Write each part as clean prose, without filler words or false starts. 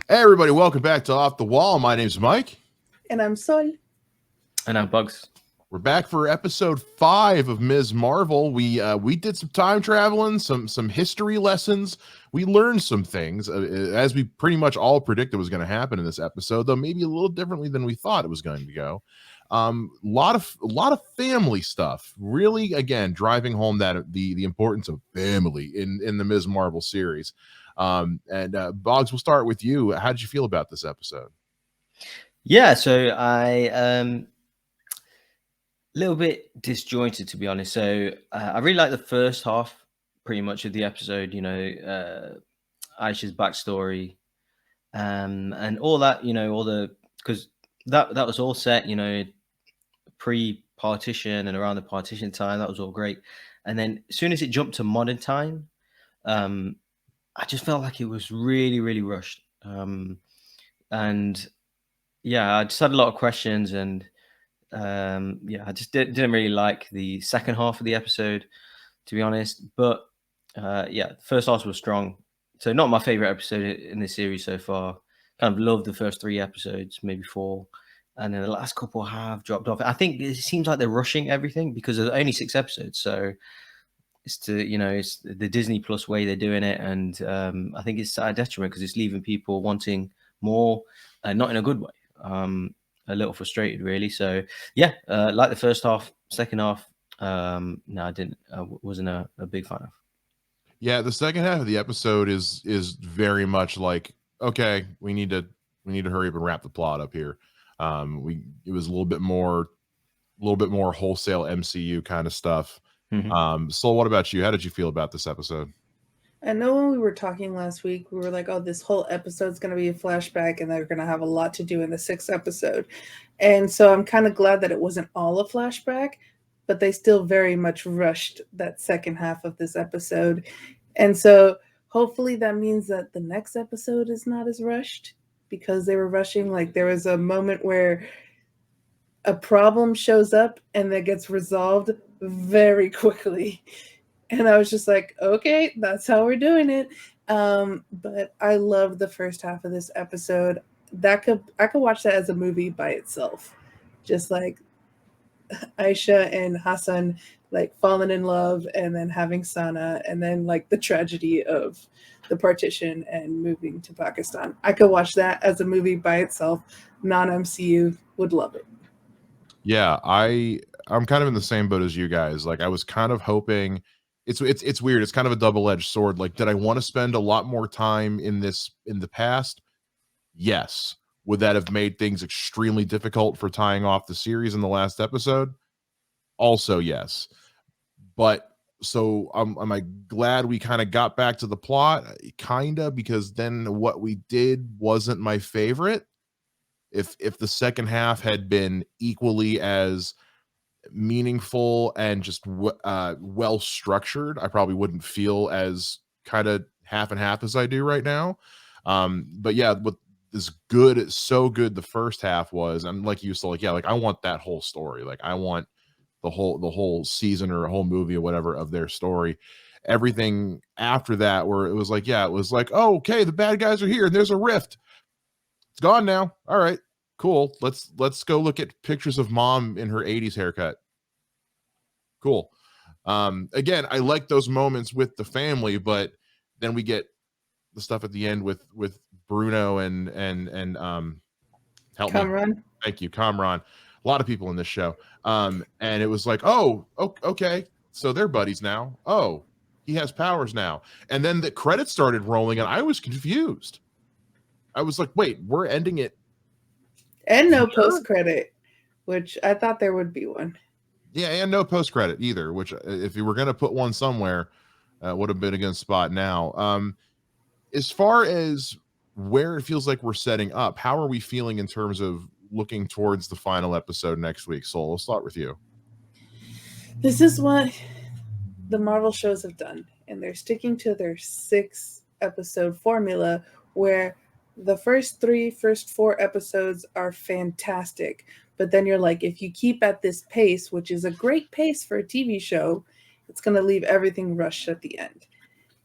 Hey, everybody, welcome back to Off the Wall. My name's Mike. And I'm Sol. And I'm Bogz. We're back for episode 5 of Ms. Marvel. We did some time traveling, some history lessons. We learned some things, as we pretty much all predicted was going to happen in this episode, though maybe a little differently than we thought it was going to go. Lot of family stuff. Really, again, driving home that the importance of family in the Ms. Marvel series. Boggs, we'll start with you. How did you feel about this episode? Yeah, so I little bit disjointed, to be honest. So I really like the first half, pretty much, of the episode. Aisha's backstory, and all that. Because that was all set. Pre-partition and around the partition time, that was all great. And then as soon as it jumped to modern time, I just felt like it was really, really rushed. And yeah, I just had a lot of questions, and I just didn't really like the second half of the episode, to be honest. But the first half was strong. So not my favorite episode in this series so far. Kind of loved the first 3 episodes, maybe 4. And then the last couple have dropped off. I think it seems like they're rushing everything because there's only 6 episodes. So it's it's the Disney Plus way they're doing it. And I think it's a detriment because it's leaving people wanting more, not in a good way. A little frustrated, really. So like the first half. Second half, no, I didn't. Wasn't a big fan of. Yeah, the second half of the episode is very much like, okay, we need to hurry up and wrap the plot up here. It was a little bit more wholesale MCU kind of stuff. Mm-hmm. So what about you? How did you feel about this episode? I know when we were talking last week, we were like, oh, this whole episode's going to be a flashback and they're going to have a lot to do in the 6th episode. And so I'm kind of glad that it wasn't all a flashback, but they still very much rushed that second half of this episode. And so hopefully that means that the next episode is not as rushed because they were rushing. Like there was a moment where a problem shows up and that gets resolved very quickly. And I was just like, okay, that's how we're doing it. But I loved the first half of this episode. I could watch that as a movie by itself. Just like Aisha and Hassan like falling in love and then having Sana and then like the tragedy of the partition and moving to Pakistan. I could watch that as a movie by itself. Non-MCU would love it. Yeah, I'm kind of in the same boat as you guys. Like I was kind of hoping it's weird. It's kind of a double-edged sword. Like, did I want to spend a lot more time in the past? Yes. Would that have made things extremely difficult for tying off the series in the last episode? Also, yes. But so am I glad we kind of got back to the plot? Kinda, because then what we did wasn't my favorite. If the second half had been equally as meaningful and just well structured, I probably wouldn't feel as kind of half and half as I do right now. But yeah, what is good, so good the first half was, I'm like you said, like, yeah, like I want that whole story. Like I want the whole season or a whole movie or whatever of their story. Everything after that, where it was like, yeah, it was like, oh, okay, the bad guys are here and there's a rift. It's gone now. All right, cool. Let's go look at pictures of mom in her 80s haircut. Cool. Again, I like those moments with the family, but then we get the stuff at the end with Bruno and help Kamran. me. Thank you, Kamran. A lot of people in this show. And it was like, oh, okay, so they're buddies now. Oh, he has powers now. And then the credits started rolling, and I was confused. I was like, wait, we're ending it. And no post credit, which I thought there would be one. Yeah, and no post credit either, which if you were going to put one somewhere, would have been a good spot now. As far as where it feels like we're setting up, how are we feeling in terms of looking towards the final episode next week? Sol, we'll start with you. This is what the Marvel shows have done, and they're sticking to their 6 episode formula where the first 4 episodes are fantastic, but then you're like, if you keep at this pace, which is a great pace for a TV show, it's going to leave everything rushed at the end.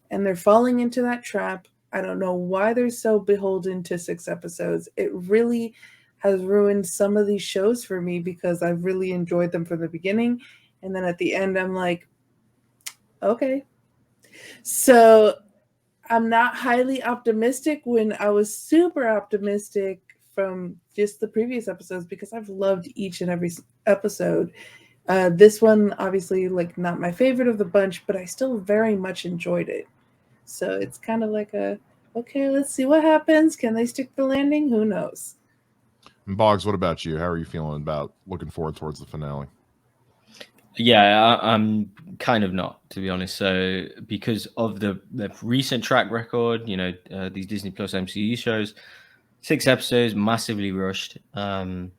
And they're falling into that trap I don't know why they're so beholden to 6 episodes. It really has ruined some of these shows for me because I've really enjoyed them from the beginning. And then at the end, I'm like, okay. So I'm not highly optimistic when I was super optimistic from just the previous episodes because I've loved each and every episode. This one, obviously, like not my favorite of the bunch, but I still very much enjoyed it. So it's kind of like okay, let's see what happens. Can they stick the landing? Who knows? And Boggs, what about you? How are you feeling about looking forward towards the finale? Yeah, I'm kind of not, to be honest. So because of the recent track record, these Disney Plus MCU shows, 6 episodes, massively rushed. And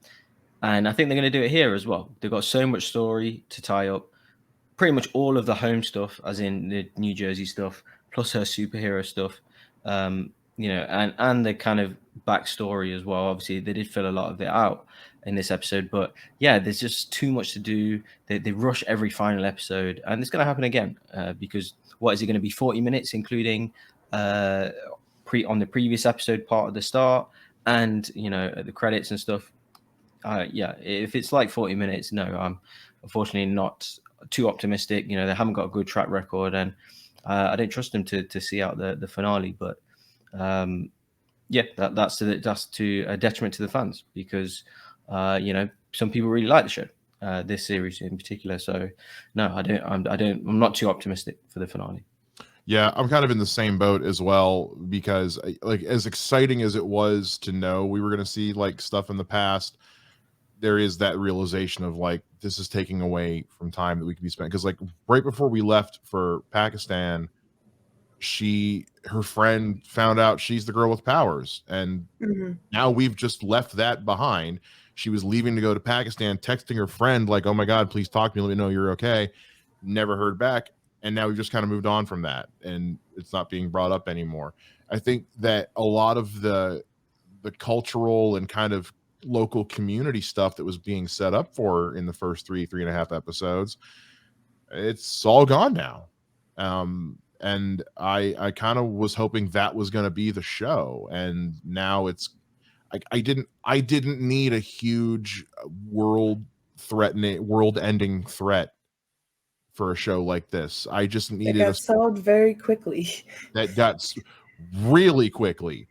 I think they're going to do it here as well. They've got so much story to tie up. Pretty much all of the home stuff, as in the New Jersey stuff, plus her superhero stuff, and the kind of backstory as well. Obviously, they did fill a lot of it out in this episode, but yeah, there's just too much to do. They rush every final episode, and it's going to happen again because what is it going to be? 40 minutes, including on the previous episode part of the start, and the credits and stuff. Yeah, if it's like 40 minutes, no, I'm unfortunately not too optimistic. They haven't got a good track record, and I don't trust them to see out the finale. But yeah, that's to a detriment to the fans because some people really like the show, this series in particular. So no, I'm not too optimistic for the finale. Yeah, I'm kind of in the same boat as well because like as exciting as it was to know we were going to see like stuff in the past, there is that realization of like this is taking away from time that we could be spent because like right before we left for Pakistan, her friend found out she's the girl with powers, and now we've just left that behind. She was leaving to go to Pakistan, texting her friend like, "Oh my God, please talk to me, let me know you're okay." Never heard back, and now we've just kind of moved on from that, and it's not being brought up anymore. I think that a lot of the cultural and kind of local community stuff that was being set up for in the first three and a half episodes, it's all gone now. And I kind of was hoping that was going to be the show, and now it's I didn't need a huge world ending threat for a show like this. I just It needed got solved very quickly. that got really quickly.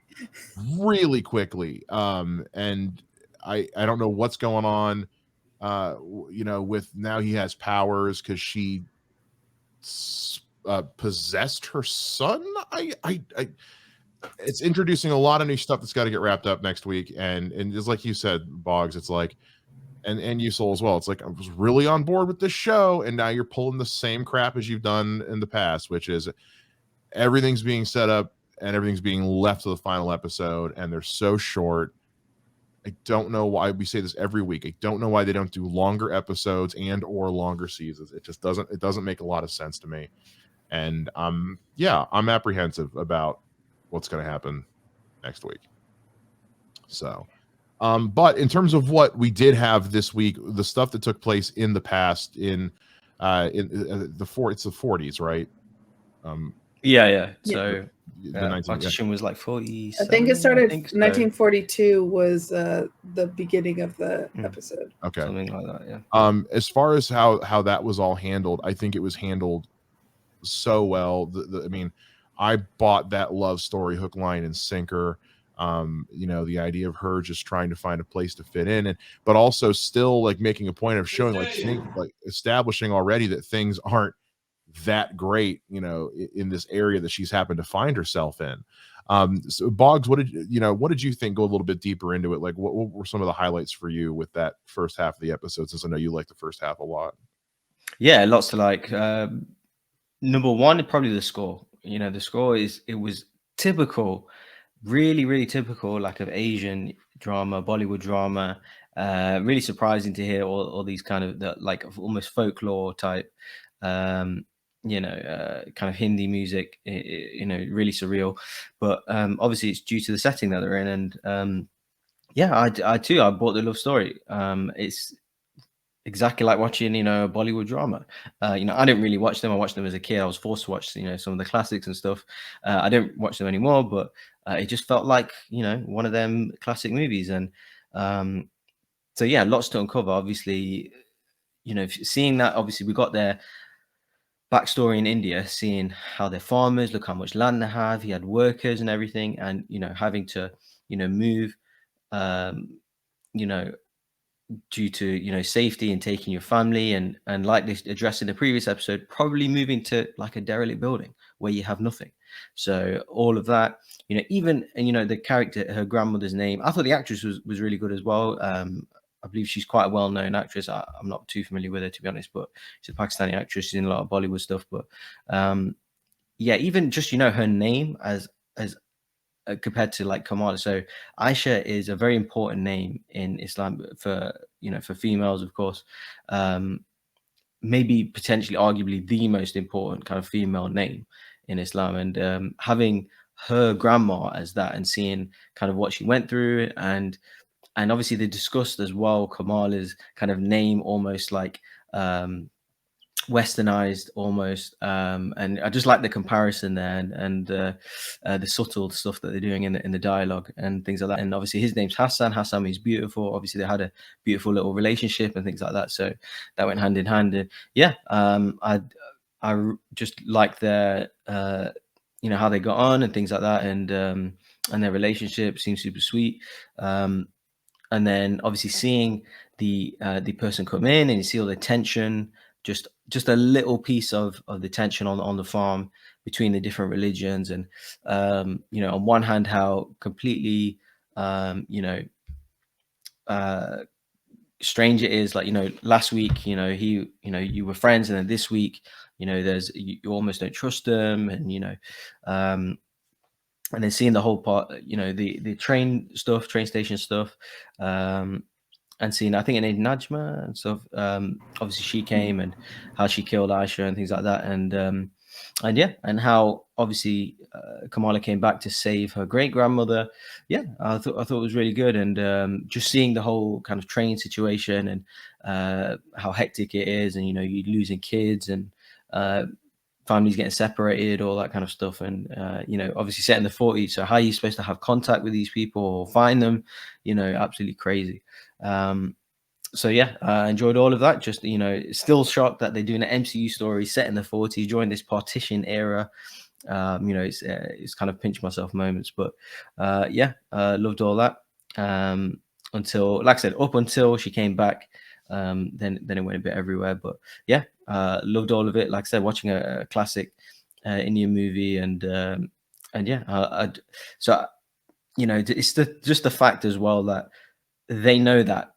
And I don't know what's going on with now he has powers because she possessed her son. I it's introducing a lot of new stuff that's got to get wrapped up next week, and just like you said, Boggs, it's like and you Soul as well, it's like I was really on board with this show, and now you're pulling the same crap as you've done in the past, which is everything's being set up and everything's being left to the final episode, and they're so short. I don't know why we say this every week. I don't know why they don't do longer episodes and or longer seasons. It just doesn't make a lot of sense to me. And I'm apprehensive about what's going to happen next week. So, but in terms of what we did have this week, the stuff that took place in the past it's the 40s, right? Yeah. So the partition was like 40. I think it started 1942 was the beginning of the episode. Okay, something like that. Yeah. As far as how that was all handled, I think it was handled so well. I mean, I bought that love story hook, line, and sinker. The idea of her just trying to find a place to fit in, but also still like making a point of showing like establishing already that things aren't that great, in this area that she's happened to find herself in. So Boggs, what did you think? Go a little bit deeper into it. Like what were some of the highlights for you with that first half of the episode, since I know you like the first half a lot? Yeah, lots to like. Number one, probably the score. The score was typical, really, really typical, like of Asian drama, Bollywood drama. Really surprising to hear all these kind of like almost folklore type, kind of Hindi music. Really surreal. But obviously, it's due to the setting that they're in, and I bought the love story. It's exactly like watching, you know, a Bollywood drama. You know, I didn't really watch them. I watched them as a kid. I was forced to watch, you know, some of the classics and stuff. I don't watch them anymore, but it just felt like, you know, one of them classic movies. And um, so yeah, lots to uncover. Obviously, you know, seeing that, obviously we got their backstory in India, seeing how they're farmers, look how much land they have. He had workers and everything, and you know, having to, you know, move, um, you know, due to, you know, safety and taking your family, and like this addressed in the previous episode, probably moving to like a derelict building where you have nothing. So all of that, you know, even, and you know, the character, her grandmother's name, I thought the actress was really good as well. I believe she's quite a well-known actress. I'm not too familiar with her, to be honest, but she's a Pakistani actress. She's in a lot of Bollywood stuff. But yeah, even just, you know, her name as compared to like Kamala. So Aisha is a very important name in Islam for, you know, for females, of course. Maybe potentially, arguably, the most important kind of female name in Islam. And having her grandma as that, and seeing kind of what she went through, and obviously they discussed as well Kamala's kind of name, almost like westernized almost, and I just like the comparison there, and the subtle stuff that they're doing in the dialogue and things like that. And obviously his name's Hassan. Hassan means beautiful. Obviously they had a beautiful little relationship and things like that, so that went hand in hand. And yeah, I just like their you know, how they got on and things like that, and their relationship seems super sweet. And then obviously seeing the person come in, and you see all the tension, just a little piece of the tension on the farm between the different religions. And you know, on one hand, how completely you know, strange it is. Like, you know, last week, you know, you know, you were friends, and then this week, you know, there's, you almost don't trust them. And you know, and then seeing the whole part, you know, the train stuff, train station stuff, and seeing, I think it named Najma and stuff. Obviously she came, and how she killed Aisha and things like that. And yeah, and how obviously Kamala came back to save her great grandmother. Yeah, I thought it was really good. And just seeing the whole kind of train situation, and how hectic it is, and you know, you losing kids, and families getting separated, all that kind of stuff. And you know, obviously set in the 40s, so how are you supposed to have contact with these people or find them? You know, absolutely crazy. So yeah, I enjoyed all of that. Just, you know, still shocked that they're doing an MCU story set in the 40s during this partition era. You know, it's kind of pinch myself moments. But yeah, loved all that. Until, like I said, up until she came back. Then it went a bit everywhere. But yeah, loved all of it. Like I said, watching a classic Indian movie. And yeah, so you know, it's just the fact as well that they know that.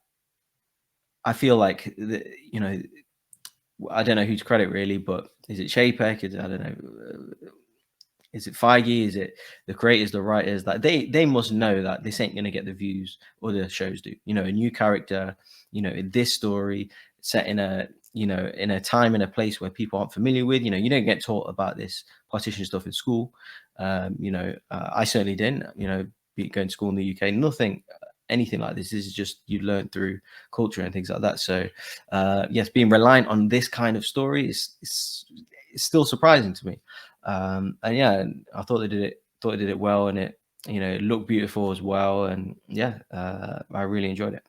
I feel like you know, I don't know who to credit really, but is it Chapek? I don't know. Is it Feige? Is it the creators, the writers? That they must know that this ain't gonna get the views other shows do. You know, a new character, you know, in this story set in a, you know, in a time and a place where people aren't familiar with. You know, you don't get taught about this partition stuff in school. You know, I certainly didn't. You know, going to school in the UK, nothing, anything like this. This is just you learn through culture and things like that. So yes, being reliant on this kind of story is still surprising to me. And yeah, I thought they did it well, and it, you know, it looked beautiful as well. And yeah, I really enjoyed it.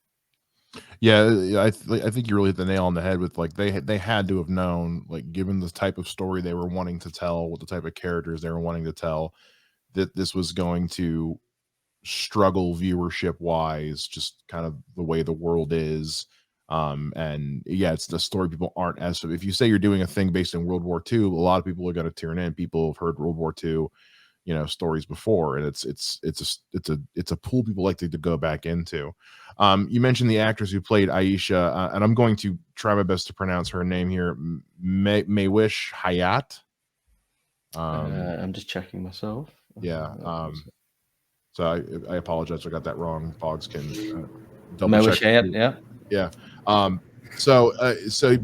Yeah, I think you really hit the nail on the head with, like, they had to have known, like, given the type of story they were wanting to tell, with the type of characters they were wanting to tell, that this was going to struggle viewership wise, just kind of the way the world is. And yeah, it's the story people aren't as, so if you say you're doing a thing based in World War II, a lot of people are going to tune in. People have heard World War II, you know, stories before, and it's a pool people like to go back into. You mentioned the actress who played Aisha, and I'm going to try my best to pronounce her name here. Maywish Hayat. I'm just checking myself. Yeah. So I apologize, I got that wrong. Bogz can double check. Yeah. Yeah. But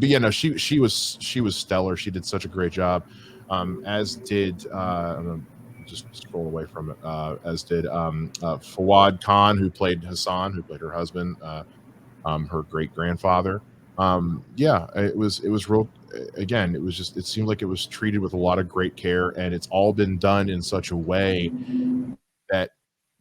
yeah, no, she was stellar. She did such a great job. As did I'm gonna just scroll away from it. As did Fawad Khan, who played Hassan, who played her husband, her great grandfather. Yeah, it was real. Again, it seemed like it was treated with a lot of great care, and it's all been done in such a way that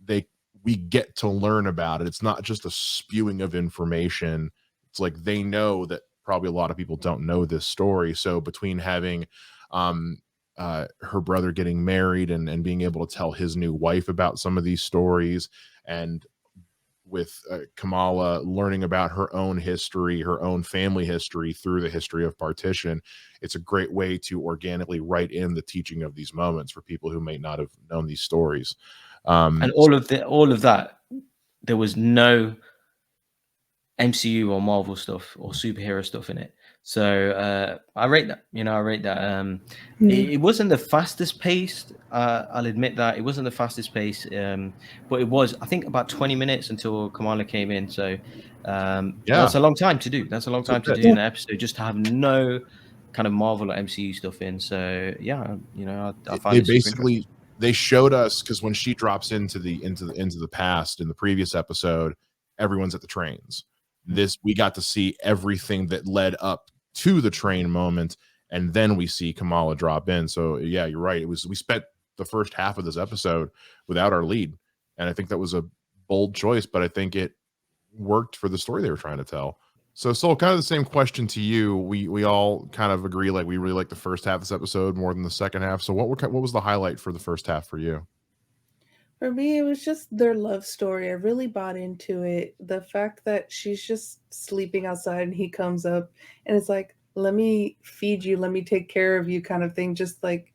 they we get to learn about it. It's not just a spewing of information. It's like they know that probably a lot of people don't know this story. So between having um her brother getting married and being able to tell his new wife about some of these stories, and with Kamala learning about her own history, her own family history through the history of partition, it's a great way to organically write in the teaching of these moments for people who may not have known these stories. And So all of that, there was no MCU or Marvel stuff or superhero stuff in it. So I rate that. I rate that. It wasn't the fastest paced. I'll admit that it wasn't the fastest pace, but it was, I think, about 20 minutes until Kamala came in. So that's a long time to do. That's a long time to do in an episode, just to have no kind of Marvel or MCU stuff in. So yeah, I find they it super interesting. they showed us, because when she drops into the past in the previous episode, everyone's at the trains. This, we got to see everything that led up to the train moment, and then we see Kamala drop in. So yeah, you're right. We spent the first half of this episode without our lead, and I think that was a bold choice, but I think it worked for the story they were trying to tell. So, Soul, kind of the same question to you. We all kind of agree, like we really like the first half of this episode more than the second half. So, what was the highlight for the first half for you? For me, it was just their love story. I really bought into it. The fact that she's just sleeping outside and he comes up and it's like, let me feed you, let me take care of you, kind of thing. Just like,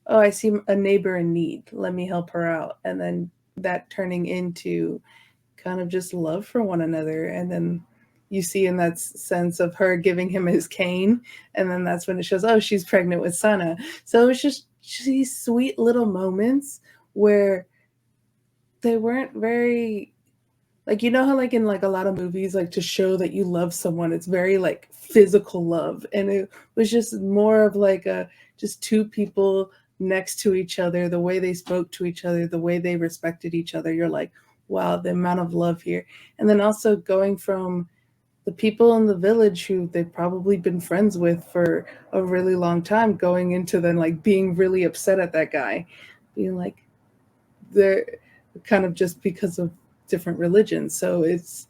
oh, I see a neighbor in need, let me help her out. And then that turning into kind of just love for one another. And then you see in that sense of her giving him his cane. And then that's when it shows, oh, she's pregnant with Sana. So it's just these sweet little moments where they weren't very, like, how like in like a lot of movies, like to show that you love someone, it's very like physical love, and it was just more of like a just two people next to each other, the way they spoke to each other, the way they respected each other. You're like, wow, the amount of love here. And then also going from the people in the village who they've probably been friends with for a really long time, going into then like being really upset at that guy, being like, they're kind of just because of different religions. So it's,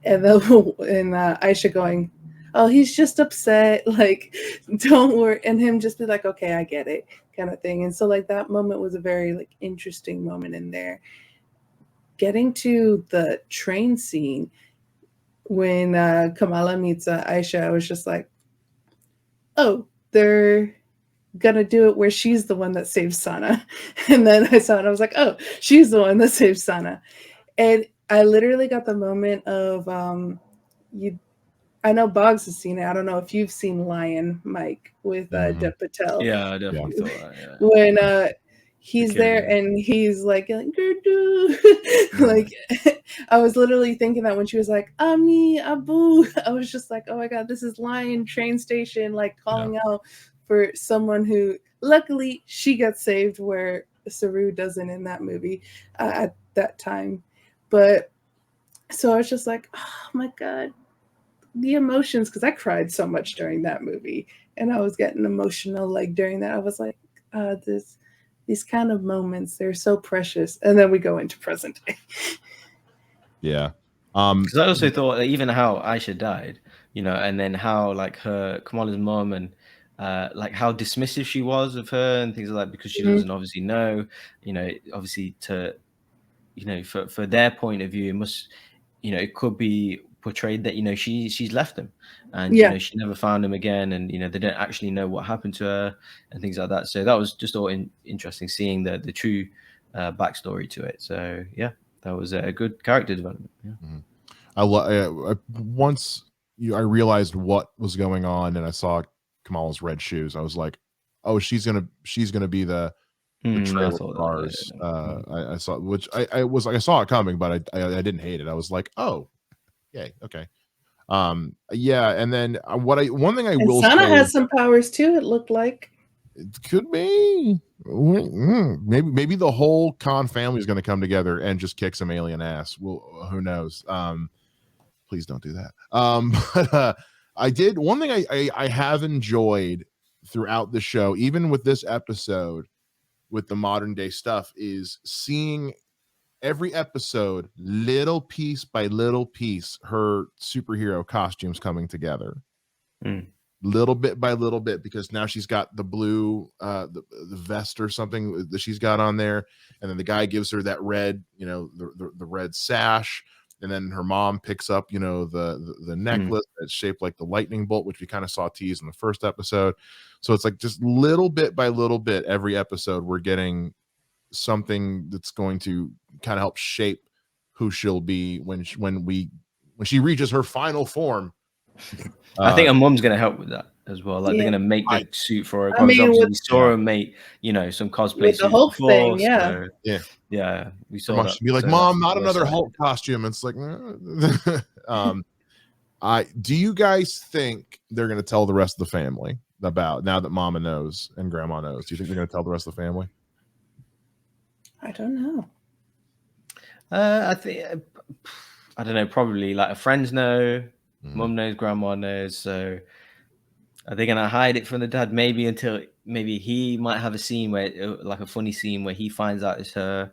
and then and Aisha going, oh, he's just upset, like, don't worry, and him just be like, okay, I get it, kind of thing. And so like that moment was a very like interesting moment in there. Getting to the train scene when Kamala meets Aisha, I was just like, oh, they're gonna do it where she's the one that saves Sana. And then I saw it, I was like, oh, she's the one that saves Sana. And I literally got the moment of you. I know Bogz has seen it. I don't know if you've seen Lion, Mike, with Dev Patel. Yeah, I definitely thought that. Yeah. When he's there and he's like like I was literally thinking that when she was like, Ami, Abu, I was just like, oh my God, this is Lion train station, like calling out for someone who, luckily, she got saved where Saru doesn't in that movie at that time. But so I was just like, oh my God, the emotions, because I cried so much during that movie, and I was getting emotional like during that. I was like, these kind of moments, they're so precious. And then we go into present day. Yeah. Because I also thought that even how Aisha died, and then how like her Kamala's mom and like how dismissive she was of her and things like that, because she doesn't obviously know, obviously to, for their point of view, it must, it could be portrayed that, she's left them and, she never found him again. And, they don't actually know what happened to her and things like that. So that was just all interesting, seeing the true backstory to it. So yeah, that was a good character development. Yeah. Once I realized what was going on and I saw Kamala's red shoes, I was like, oh, she's gonna be the trail of cars. I saw, which I saw it coming, but I didn't hate it. I was like, oh, yay, okay. Yeah, and then one thing I will Sana say, has some powers too, it looked like. It could be maybe the whole Khan family is going to come together and just kick some alien ass. Well, who knows? please don't do that. But I did one thing I have enjoyed throughout the show, even with this episode, with the modern day stuff, is seeing every episode, little piece by little piece, her superhero costumes coming together. Little bit by little bit, because now she's got the blue the vest or something that she's got on there, and then the guy gives her that red, the red sash, and then her mom picks up the necklace that's shaped like the lightning bolt, which we kind of saw teased in the first episode. So it's like just little bit by little bit, every episode we're getting something that's going to kind of help shape who she'll be when she reaches her final form. I think her mom's going to help with that as well. Like, they're going to make the suit for her. I mean, we saw her make, some cosplay with the Hulk thing, So, yeah, we saw that. She'd be like, "Mom, not another Hulk costume." It's like, do you guys think they're going to tell the rest of the family about, now that Mama knows and Grandma knows? Do you think they're going to tell the rest of the family? I don't know. I think, I don't know. Probably like her friends know. Mom knows, grandma knows. So are they gonna hide it from the dad? Maybe until he might have a scene where, like a funny scene where he finds out it's her.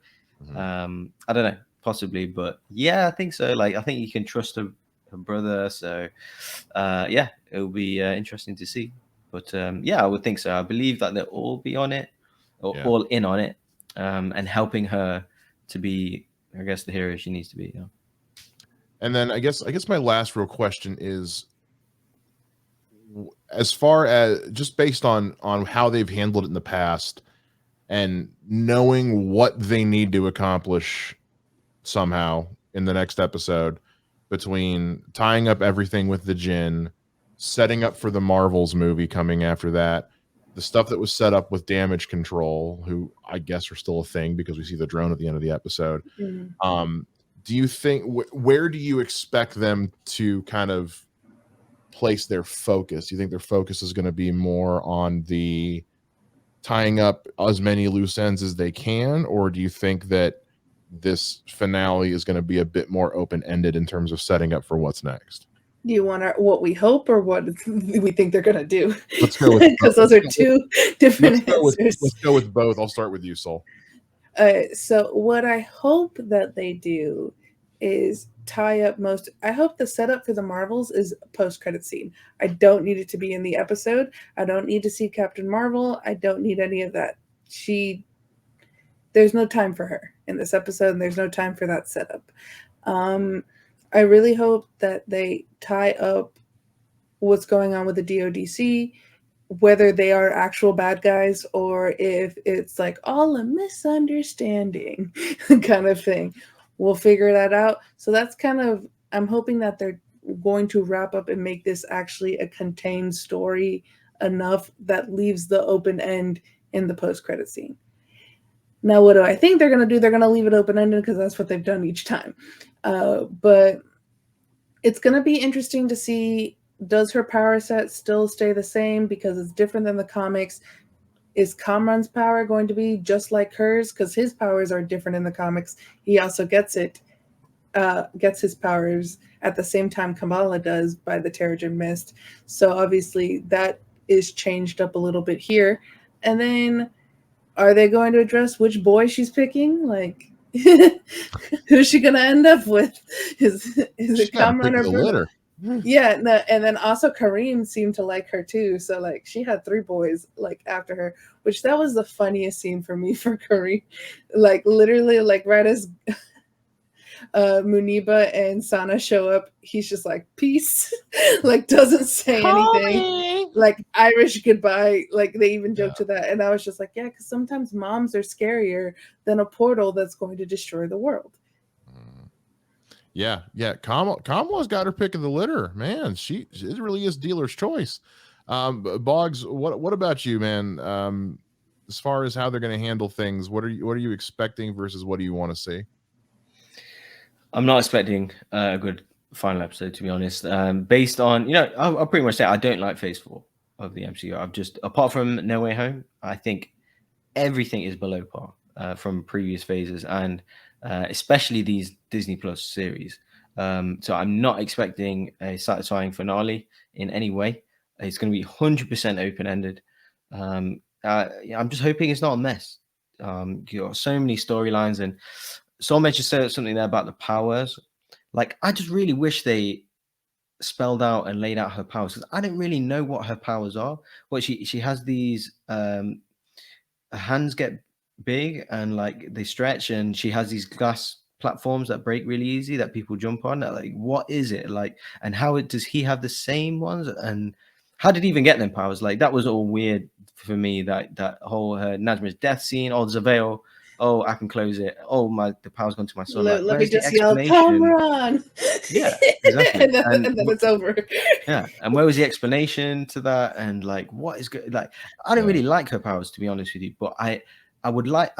I don't know, possibly, but yeah, I think so. Like, I think you can trust her brother. So yeah, it'll be interesting to see. But yeah, I would think so. I believe that they'll all be on it, or all in on it, and helping her to be, I guess, the hero she needs to be. And then I guess my last real question is, as far as just based on how they've handled it in the past, and knowing what they need to accomplish somehow in the next episode, between tying up everything with the Djinn, setting up for the Marvels movie coming after that, the stuff that was set up with Damage Control, who I guess are still a thing because we see the drone at the end of the episode. Do you think, where do you expect them to kind of place their focus? Do you think their focus is going to be more on the tying up as many loose ends as they can, or do you think that this finale is going to be a bit more open-ended in terms of setting up for what's next? Do you want what we hope or what we think they're going to do? Let's go with because those are two different answers. Let's go with both. I'll start with you, Sol. So what I hope that they do is tie up I hope the setup for the Marvels is a post-credit scene. I don't need it to be in the episode. I don't need to see Captain Marvel. I don't need any of that. There's no time for her in this episode, and there's no time for that setup. I really hope that they tie up what's going on with the DODC, whether they are actual bad guys or if it's like all a misunderstanding kind of thing. We'll figure that out. So that's kind of, I'm hoping that they're going to wrap up and make this actually a contained story enough that leaves the open end in the post-credit scene. Now, what do I think they're going to do? They're going to leave it open-ended because that's what they've done each time. But it's going to be interesting to see, does her power set still stay the same because it's different than the comics? Is Kamran's power going to be just like hers? Because his powers are different in the comics. He also gets his powers at the same time Kamala does by the Terrigen Mist. So obviously that is changed up a little bit here. And then are they going to address which boy she's picking? Like, who's she going to end up with? Is it Kamran or Bruno? Yeah, no, and then also Kareem seemed to like her too. So like she had 3 boys like after her, which that was the funniest scene for me for Kareem. Like literally, like right as Muniba and Sana show up, he's just like peace, like doesn't say anything, like Irish goodbye. Like they even joked to that, and I was just like, yeah, because sometimes moms are scarier than a portal that's going to destroy the world. Yeah. Kamala's got her pick of the litter, man. It really is dealer's choice. Bogz, what about you, man? As far as how they're going to handle things, what are you expecting versus what do you want to see? I'm not expecting a good final episode, to be honest. Based on, I'll pretty much say I don't like Phase 4 of the MCU. I've just, apart from No Way Home, I think everything is below par from previous phases, and especially these Disney Plus series. So I'm not expecting a satisfying finale in any way. It's going to be 100% open-ended. Yeah, I'm just hoping it's not a mess. You got so many storylines, and Soulmate just said something there about the powers. Like, I just really wish they spelled out and laid out her powers, because I don't really know what her powers are. What she has these her hands get big and like they stretch, and she has these glass platforms that break really easy that people jump on. Like, what is it like, and how does he have the same ones, and how did he even get them powers? Like, that was all weird for me. That whole Najma's death scene. Oh, there's a veil. Oh, I can close it. Oh, the power's gone to my son. Like, Let me where's the just yell, explanation? Kamran! Yeah, exactly. and then it's over. Yeah, and where was the explanation to that? And like, what is good? Like, I don't really like her powers, to be honest with you. But I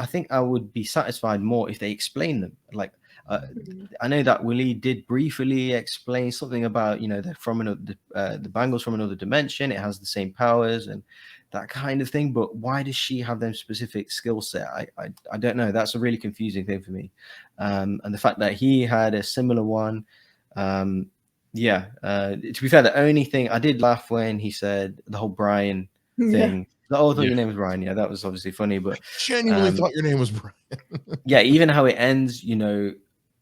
think I would be satisfied more if they explain them. Like, I know that Willie did briefly explain something about, they're from the Bangles from another dimension. It has the same powers and that kind of thing. But why does she have them specific skill set? I don't know. That's a really confusing thing for me. And the fact that he had a similar one. Yeah. To be fair, the only thing I did laugh when he said the whole Brian thing. Oh, I thought your name was Brian. Yeah, that was obviously funny, but I genuinely thought your name was Brian. Yeah, even how it ends,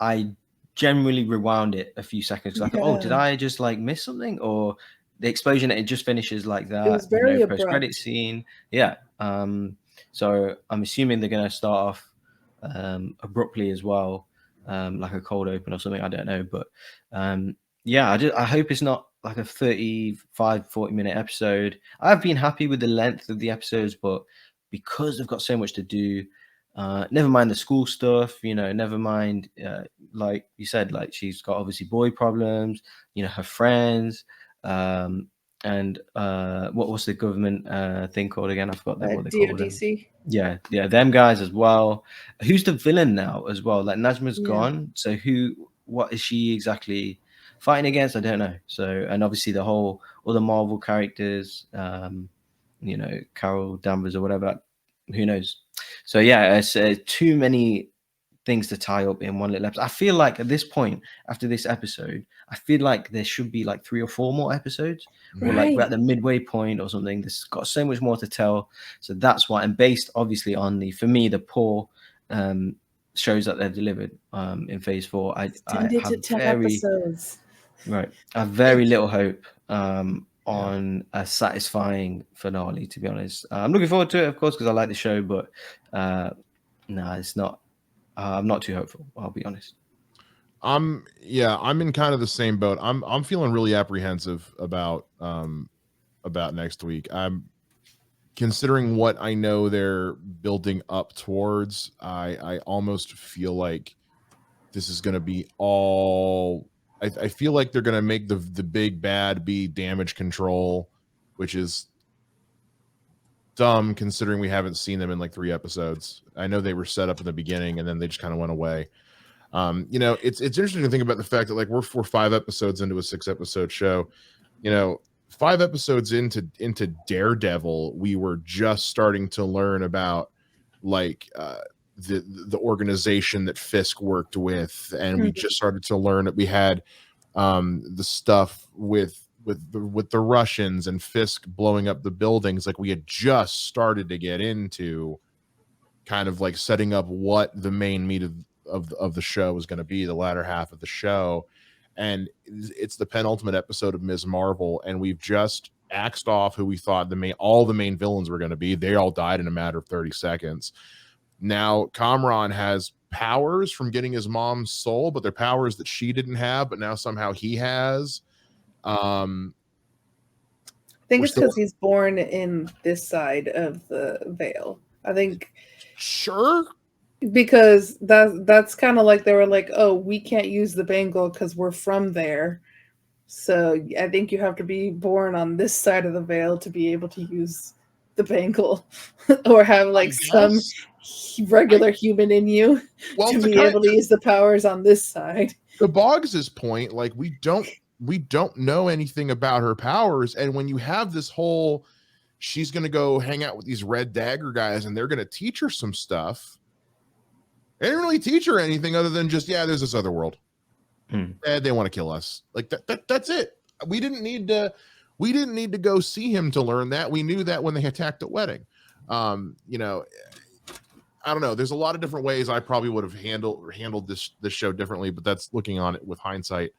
I generally rewound it a few seconds. I thought, oh, did I just like miss something? Or the explosion, it just finishes like that. It was very abrupt. Post-credit scene. Yeah. So I'm assuming they're going to start off abruptly as well, like a cold open or something. I don't know, but yeah, I hope it's not like a 35-40-minute episode. I've been happy with the length of the episodes, but because they've got so much to do, never mind the school stuff, never mind, like you said, like she's got obviously boy problems, her friends, and what's the government thing called again? I forgot what they called DODC. Yeah, them guys as well. Who's the villain now as well? Like, Najma's gone, so what is she exactly fighting against? I don't know. So, and obviously all the Marvel characters, Carol Danvers or whatever, who knows? So yeah, it's too many things to tie up in one little episode. I feel like at this point, after this episode, I feel like there should be like 3 or 4 more episodes, or like we're at the midway point or something. This got so much more to tell. So that's why, and based obviously on for me, the poor shows that they've delivered in phase 4, I have 10 episodes. Right. I have very little hope on a satisfying finale, to be honest. I'm looking forward to it, of course, because I like the show, but no, it's not. I'm not too hopeful, I'll be honest. I'm in kind of the same boat. I'm feeling really apprehensive about next week. I'm considering what I know they're building up towards. I almost feel like this is going to be all. I feel like they're going to make the big bad be damage control, which is dumb considering we haven't seen them in like 3 episodes. I know they were set up in the beginning and then they just kind of went away. It's interesting to think about the fact that like we're 5 episodes into a 6-episode show. 5 episodes into Daredevil, we were just starting to learn about like the organization that Fisk worked with, and we just started to learn that we had the stuff with the Russians and Fisk blowing up the buildings. Like, we had just started to get into kind of like setting up what the main meat of the show was going to be, the latter half of the show. And it's the penultimate episode of Ms. Marvel, and we've just axed off who we thought all the main villains were going to be. They all died in a matter of 30 seconds. Now Kamran has powers from getting his mom's soul, but they're powers that she didn't have, but now somehow he has. I think it's because he's born in this side of the veil. I think. Sure. Because that's kind of like they were like, oh, we can't use the bangle because we're from there. So I think you have to be born on this side of the veil to be able to use the bangle, or have like some regular human in you to be able to use the powers on this side. The Boggs' point, like, we don't know anything about her powers, and when you have this whole, she's gonna go hang out with these Red Dagger guys and they're gonna teach her some stuff. They didn't really teach her anything other than just, there's this other world. They want to kill us. Like that's it. We didn't need to go see him to learn that. We knew that when they attacked the wedding. You know, I don't know. There's a lot of different ways I probably would have handled this show differently, but that's looking on it with hindsight.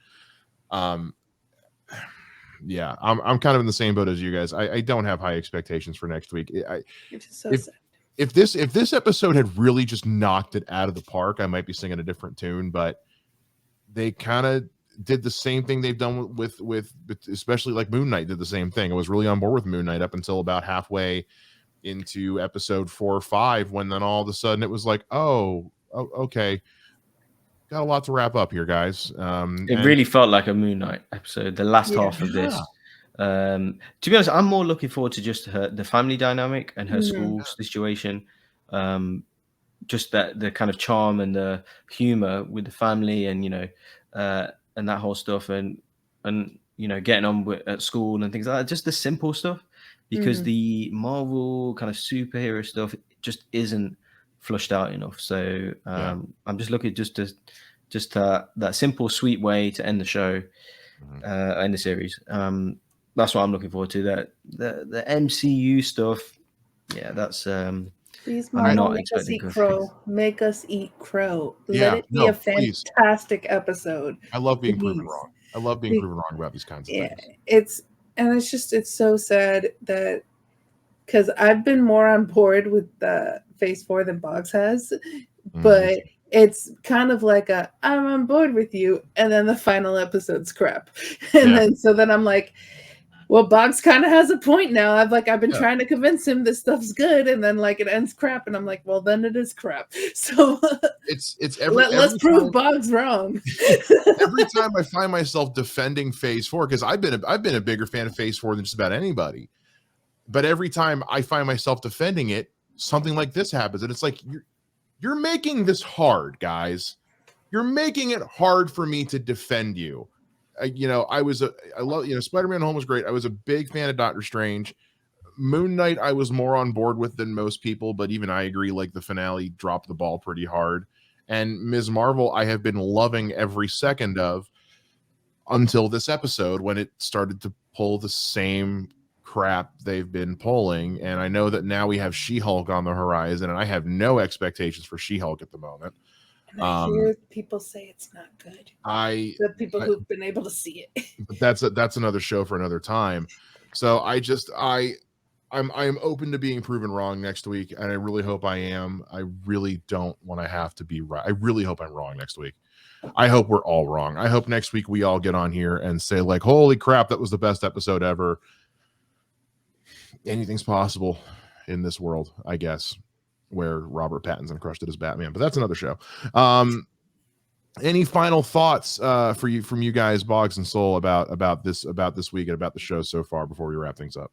Yeah, I'm kind of in the same boat as you guys. I don't have high expectations for next week. Which is so sad. If this episode had really just knocked it out of the park, I might be singing a different tune, but they kind of did the same thing they've done with especially like Moon Knight did the same thing. I was really on board with Moon Knight up until about halfway into episode 4 or 5, when then all of a sudden it was like, oh okay, got a lot to wrap up here, guys. It really felt like a Moon Knight episode, the last half of this. To be honest, I'm more looking forward to just the family dynamic and her school situation. Just that the kind of charm and the humor with the family, and and that whole stuff, and getting on at school and things like that. Just the simple stuff, because the Marvel kind of superhero stuff just isn't flushed out enough. So I'm just looking just that simple, sweet way to end the show, end the series. That's what I'm looking forward to. That the MCU stuff, yeah, that's Please, Marvel, make us eat crow. Make us eat crow. Let it be a fantastic episode. I love being proven wrong. I love being proven wrong about these kinds of things. It's so sad that, because I've been more on board with the Phase 4 than Bogz has, but it's kind of like I'm on board with you, and then the final episode's crap, and then I'm like, well, Bogz kind of has a point now. I've been trying to convince him this stuff's good, and then it ends crap, and I'm like, well, then it is crap. So it's let's prove Bogz wrong. Every time I find myself defending Phase 4, because I've been a bigger fan of Phase 4 than just about anybody, but every time I find myself defending it, something like this happens, and it's like, you're making this hard, guys. You're making it hard for me to defend you. I love, Spider-Man Home was great. I was a big fan of Doctor Strange. Moon Knight, I was more on board with than most people, but even I agree, like, the finale dropped the ball pretty hard. And Ms. Marvel, I have been loving every second of, until this episode, when it started to pull the same crap they've been pulling. And I know that now we have She-Hulk on the horizon, and I have no expectations for She-Hulk at the moment. I hear people say it's not good. The people who've been able to see it. But that's another show for another time. So I'm open to being proven wrong next week, and I really hope I am. I really don't want to have to be right. I really hope I'm wrong next week. I hope we're all wrong. I hope next week we all get on here and say, like, holy crap, that was the best episode ever. Anything's possible in this world, I guess, where Robert Pattinson crushed it as Batman, but that's another show. Any final thoughts from you guys, Bogz and Soul, about this week and about the show so far before we wrap things up?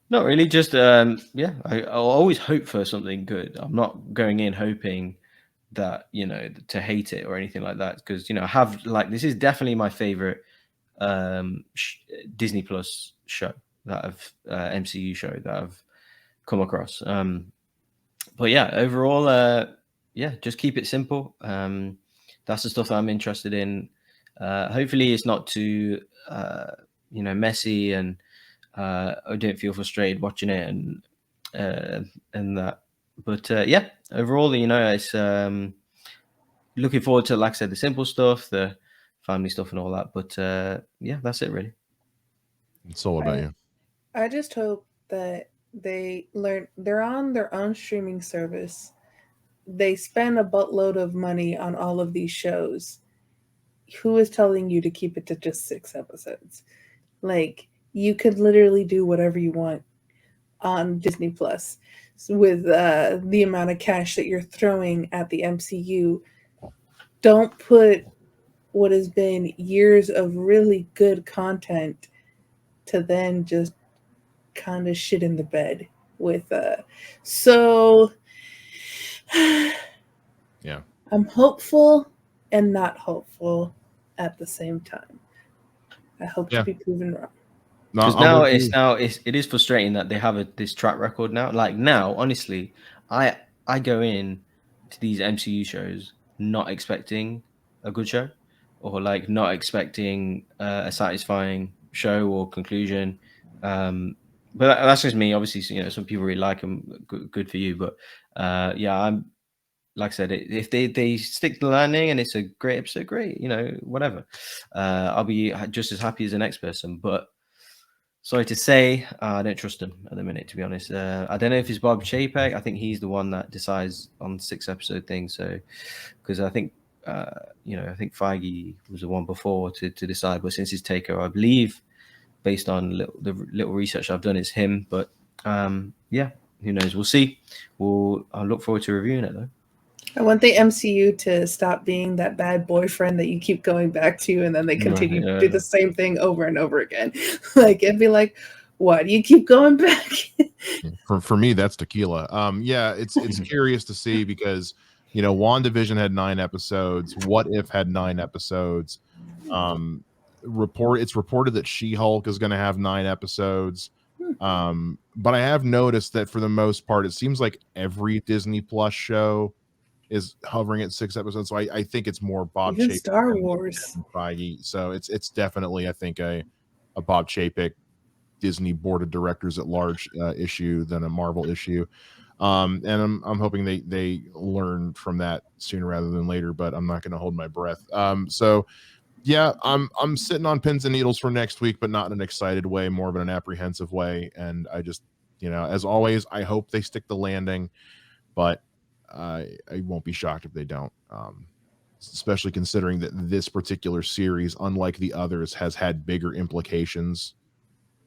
Not really. Just I'll always hope for something good. I'm not going in hoping that to hate it or anything like that, because I have, this is definitely my favorite Disney Plus show that I've MCU show that I've come across. But yeah, overall, just keep it simple. That's the stuff that I'm interested in. Hopefully it's not too messy, and I don't feel frustrated watching it and that. But overall, it's looking forward to, like I said, the simple stuff, the family stuff and all that. But that's it really. It's all about you. I just hope that they're on their own streaming service. They spend a buttload of money on all of these shows. Who is telling you to keep it to just 6 episodes? Like, you could literally do whatever you want on Disney Plus with the amount of cash that you're throwing at the MCU. Don't put what has been years of really good content to then just kind of shit in the bed with I'm hopeful and not hopeful at the same time. I hope to be proven wrong. Because it is frustrating that they have this track record now. Like, now, honestly, I go in to these MCU shows not expecting a good show. or like not expecting a satisfying show or conclusion. But that's just me. Obviously, you know, some people really like them. Good for you. But yeah, I'm like I said, if they stick to the landing and it's a great episode, great. You know, whatever. I'll be just as happy as the next person. But sorry to say, I don't trust him at the minute, to be honest. I don't know if it's Bob Chapek. I think he's the one that decides on 6-episode thing. So, because I think, you know, I think Feige was the one before to decide. But since his takeover, I believe, based on the little research I've done, it's him. But yeah, who knows? We'll see. I'll look forward to reviewing it though. I want the MCU to stop being that bad boyfriend that you keep going back to, and then they continue to do the same thing over and over again. Like, it'd be like, why do you keep going back? For me, that's tequila. Yeah, it's curious to see because, you know, WandaVision had 9 episodes. What If had 9 episodes. It's reported that She-Hulk is going to have 9 episodes. But I have noticed that for the most part, it seems like every Disney Plus show is hovering at 6 episodes. So I think it's more Bob Even Chapek Star Wars. and Feige. So it's definitely, I think, a Bob Chapek Disney board of directors at large issue than a Marvel issue. And I'm hoping they learn from that sooner rather than later, but I'm not going to hold my breath. So yeah, I'm sitting on pins and needles for next week, but not in an excited way, more of an apprehensive way. And I just, you know, as always, I hope they stick the landing, but I won't be shocked if they don't. Especially considering that this particular series, unlike the others, has had bigger implications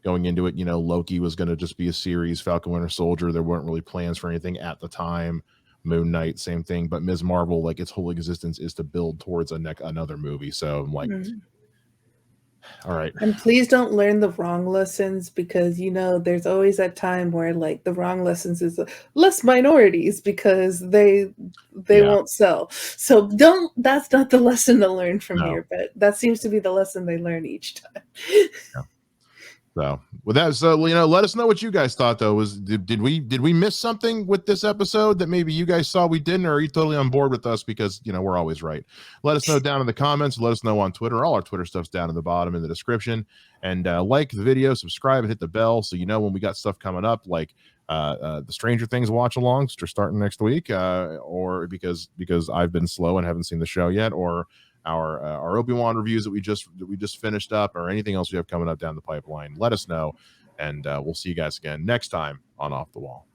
going into it. You know, Loki was going to just be a series, Falcon Winter Soldier, there weren't really plans for anything at the time. Moon Knight, same thing. But Ms. Marvel, like, its whole existence is to build towards another movie. So I'm like, all right. And please don't learn the wrong lessons, because, you know, there's always that time where, like, the wrong lessons is less minorities because they won't sell. So that's not the lesson to learn from here, but that seems to be the lesson they learn each time. Yeah. So with that, you know, let us know what you guys thought though. Did we miss something with this episode that maybe you guys saw we didn't, or are you totally on board with us because, you know, we're always right? Let us know down in the comments. Let us know on Twitter. All our Twitter stuff's down in the bottom in the description. And like the video, subscribe, and hit the bell so you know when we got stuff coming up, like the Stranger Things watch alongs, which are starting next week, or because I've been slow and haven't seen the show yet, or our Obi-Wan reviews that we just finished up, or anything else we have coming up down the pipeline. Let us know, and we'll see you guys again next time on Off the Wall.